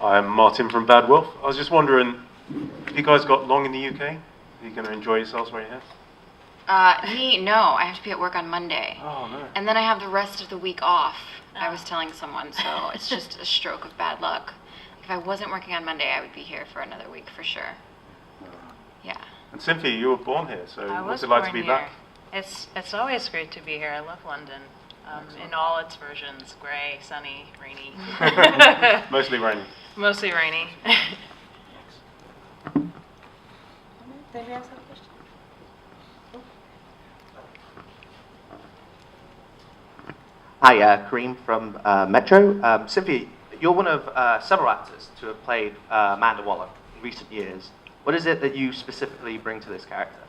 I'm Martin from Bad Wolf. I was just wondering, have you guys got long in the UK? Are you going to enjoy yourselves when you're here? No, I have to be at work on Monday. Oh, no. And then I have the rest of the week off, I was telling someone, so it's just a stroke of bad luck. If I wasn't working on Monday, I would be here for another week for sure. Yeah. And Cynthia, you were born here, so I what's was it like to born be here. back? It's always great to be here. I love London. In all its versions, grey, sunny, rainy. Mostly rainy. Mostly rainy. Anybody else have a question? Hi, Kareem from Metro. Cynthia, you're one of several actors to have played Amanda Waller in recent years. What is it that you specifically bring to this character?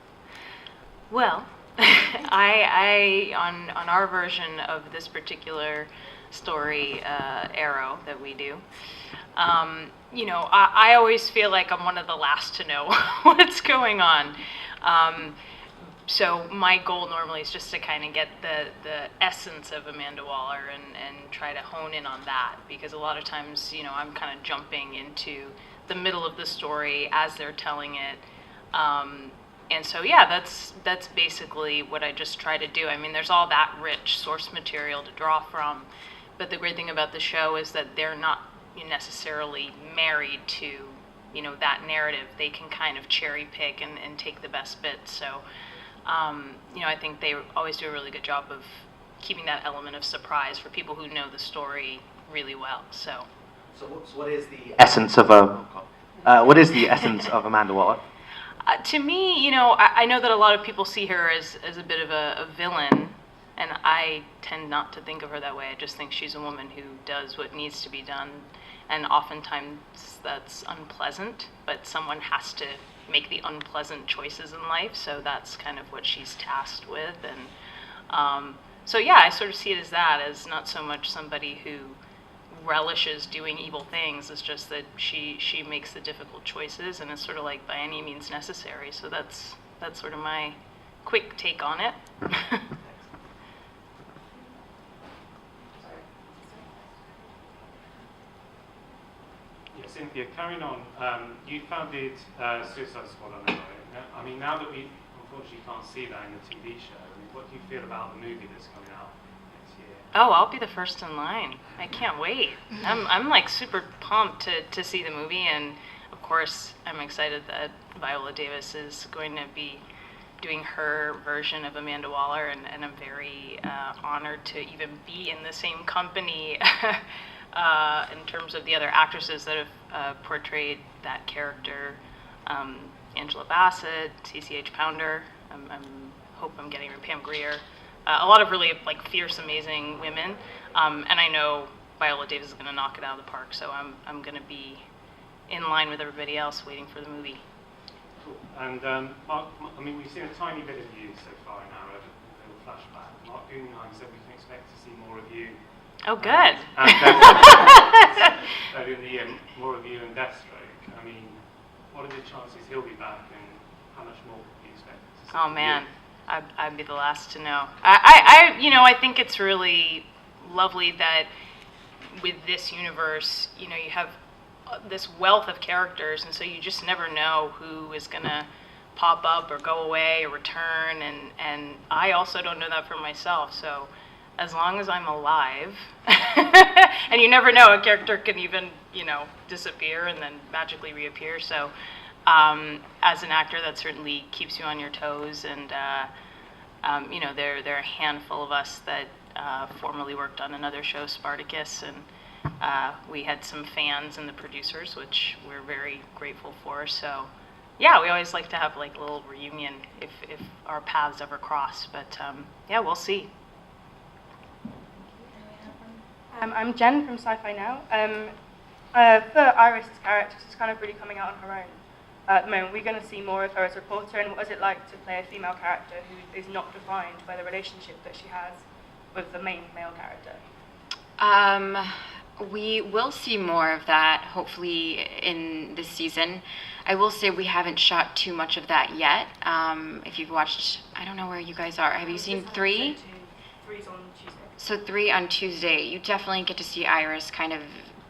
Well, I on our version of this particular story, Arrow, that we do, I always feel like I'm one of the last to know what's going on. So my goal normally is just to kind of get the essence of Amanda Waller and try to hone in on that, because a lot of times, I'm kind of jumping into the middle of the story as they're telling it. And so, yeah, that's basically what I just try to do. I mean, there's all that rich source material to draw from, but the great thing about the show is that they're not necessarily married to, that narrative. They can kind of cherry pick and take the best bits. So, I think they always do a really good job of keeping that element of surprise for people who know the story really well. So what is the essence of Amanda Waller? To me, I know that a lot of people see her as a bit of a villain, and I tend not to think of her that way. I just think she's a woman who does what needs to be done, and oftentimes that's unpleasant, but someone has to make the unpleasant choices in life, so that's kind of what she's tasked with. And so yeah, I sort of see it as not so much somebody who relishes doing evil things. It's just that she makes the difficult choices, and it's sort of like by any means necessary. So that's sort of my quick take on it. Yeah, Cynthia, carrying on, you founded Suicide Squad on Arrow. I mean, now that we unfortunately can't see that in the TV show, what do you feel about the movie that's coming out next year? Oh, I'll be the first in line. I can't wait. I'm like super pumped to see the movie, and of course I'm excited that Viola Davis is going to be doing her version of Amanda Waller, and I'm very honored to even be in the same company in terms of the other actresses that have portrayed that character. Angela Bassett, CCH Pounder, hope I'm getting her, Pam Grier. A lot of really like fierce, amazing women, and I know Viola Davis is going to knock it out of the park. So I'm going to be in line with everybody else, waiting for the movie. Cool. And Mark, I mean, we've seen a tiny bit of you so far now, a little flashback. Mark Guggenheim said we can expect to see more of you. Oh, good. Earlier in the year, more of you and Deathstroke. I mean, what are the chances he'll be back, and how much more can you expect to see? Oh man. I'd be the last to know. I think it's really lovely that with this universe, you have this wealth of characters, and so you just never know who is gonna pop up or go away or return, and I also don't know that for myself. So as long as I'm alive, and you never know, a character can even disappear and then magically reappear. So as an actor, that certainly keeps you on your toes, and there are a handful of us that formerly worked on another show, Spartacus, and we had some fans and the producers, which we're very grateful for. So yeah, we always like to have like a little reunion if our paths ever cross, but yeah, we'll see. I'm Jen from Sci-Fi Now. For Iris's character, she's kind of really coming out on her own. At the moment, we're going to see more of her as a reporter, and what is it like to play a female character who is not defined by the relationship that she has with the main male character? We will see more of that, hopefully, in this season. I will say we haven't shot too much of that yet. If you've watched, I don't know where you guys are. Have you seen 3? 3's on Tuesday. So 3 on Tuesday. You definitely get to see Iris kind of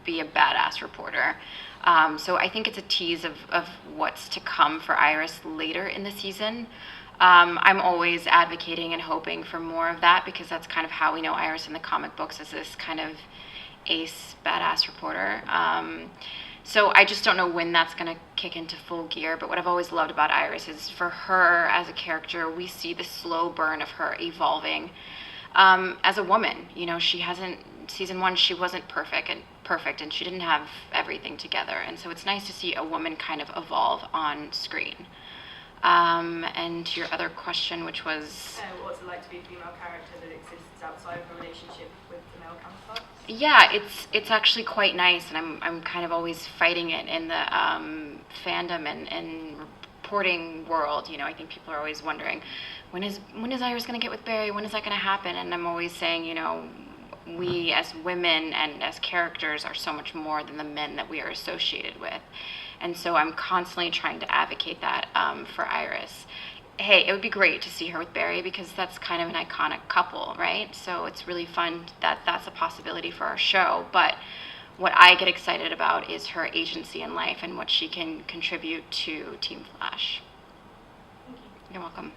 be a badass reporter. So I think it's a tease of what's to come for Iris later in the season. I'm always advocating and hoping for more of that because that's kind of how we know Iris in the comic books as this kind of ace badass reporter. So I just don't know when that's going to kick into full gear. But what I've always loved about Iris is for her as a character, we see the slow burn of her evolving as a woman. You know, she hasn't, season 1, she wasn't perfect and she didn't have everything together. And so it's nice to see a woman kind of evolve on screen. And to your other question, which was... what's it like to be a female character that exists outside of a relationship with the male counterparts? Yeah, it's actually quite nice, and I'm kind of always fighting it in the fandom and reporting world. You know, I think people are always wondering, when is Iris going to get with Barry? When is that going to happen? And I'm always saying, you know, we as women and as characters are so much more than the men that we are associated with. And so I'm constantly trying to advocate that for Iris. Hey, it would be great to see her with Barry because that's kind of an iconic couple, right? So it's really fun that that's a possibility for our show. But what I get excited about is her agency in life and what she can contribute to Team Flash. Thank you. You're welcome.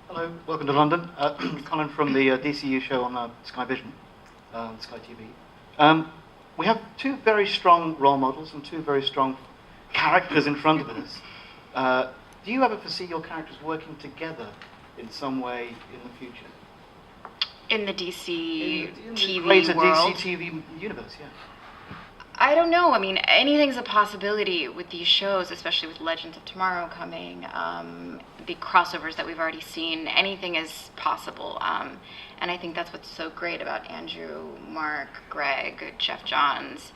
Hello, welcome to London. Colin from the DCU show on Sky Vision, Sky TV. We have two very strong role models and two very strong characters in front of us. Do you ever foresee your characters working together in some way in the future? In the DC in TV the greater world? DC TV universe, yeah. I don't know. I mean, anything's a possibility with these shows, especially with Legends of Tomorrow coming, the crossovers that we've already seen. Anything is possible. And I think that's what's so great about Andrew, Mark, Greg, Jeff Johns.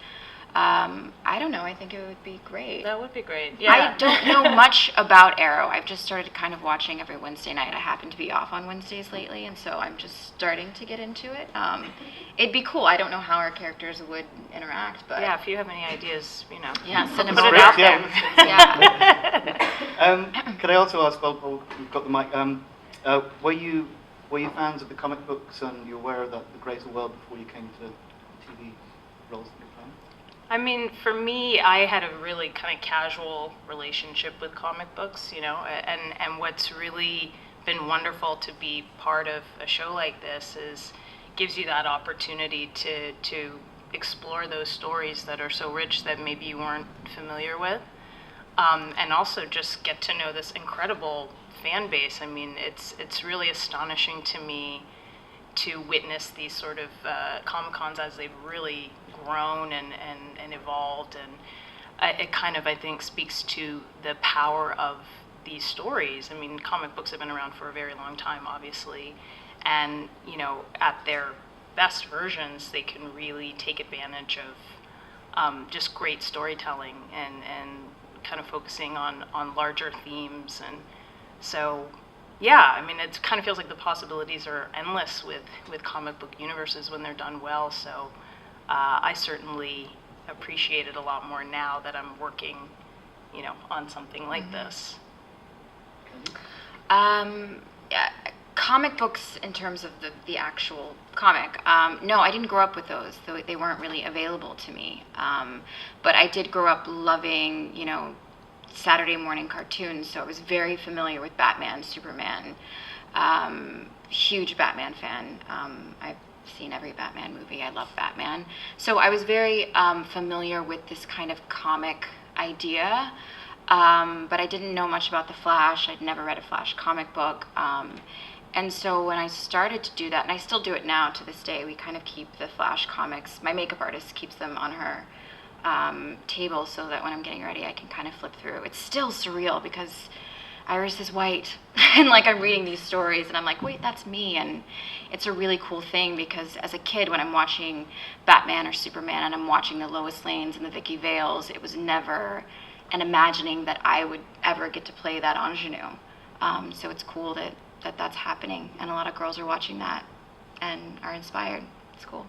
I don't know. I think it would be great. That would be great. Yeah. I don't know much about Arrow. I've just started kind of watching every Wednesday night. I happen to be off on Wednesdays lately, and so I'm just starting to get into it. It'd be cool. I don't know how our characters would interact, but Yeah, if you have any ideas, you know. yeah, send them Put over. it out Yeah. there. Yeah. Could I also ask, well, we've got the mic, were you fans of the comic books and you're aware of the greater world before you came to TV roles that you're playing? I mean, for me, I had a really kind of casual relationship with comic books, you know, and what's really been wonderful to be part of a show like this is gives you that opportunity to explore those stories that are so rich that maybe you weren't familiar with, and also just get to know this incredible fan base. I mean, it's really astonishing to me to witness these sort of Comic-Cons as they've really grown and evolved, and it kind of, I think, speaks to the power of these stories. I mean, comic books have been around for a very long time, obviously, and, you know, at their best versions, they can really take advantage of just great storytelling and kind of focusing on larger themes. And so, yeah, I mean, it kind of feels like the possibilities are endless with comic book universes when they're done well. So I certainly appreciate it a lot more now that I'm working, you know, on something like this. Yeah, comic books in terms of the actual comic. No, I didn't grow up with those. They weren't really available to me. But I did grow up loving, you know, Saturday morning cartoons, so I was very familiar with Batman, Superman. Huge Batman fan. I've seen every Batman movie. I love Batman. So I was very familiar with this kind of comic idea, but I didn't know much about the Flash. I'd never read a Flash comic book. And so when I started to do that, and I still do it now to this day, we kind of keep the Flash comics. My makeup artist keeps them on her table so that when I'm getting ready, I can kind of flip through. It's still surreal because Iris is white, and like I'm reading these stories, and I'm like, wait, that's me. And it's a really cool thing because as a kid, when I'm watching Batman or Superman, and I'm watching the Lois Lanes and the Vicky Vales, it was never an imagining that I would ever get to play that ingenue. So it's cool that that's happening, and a lot of girls are watching that and are inspired. It's cool.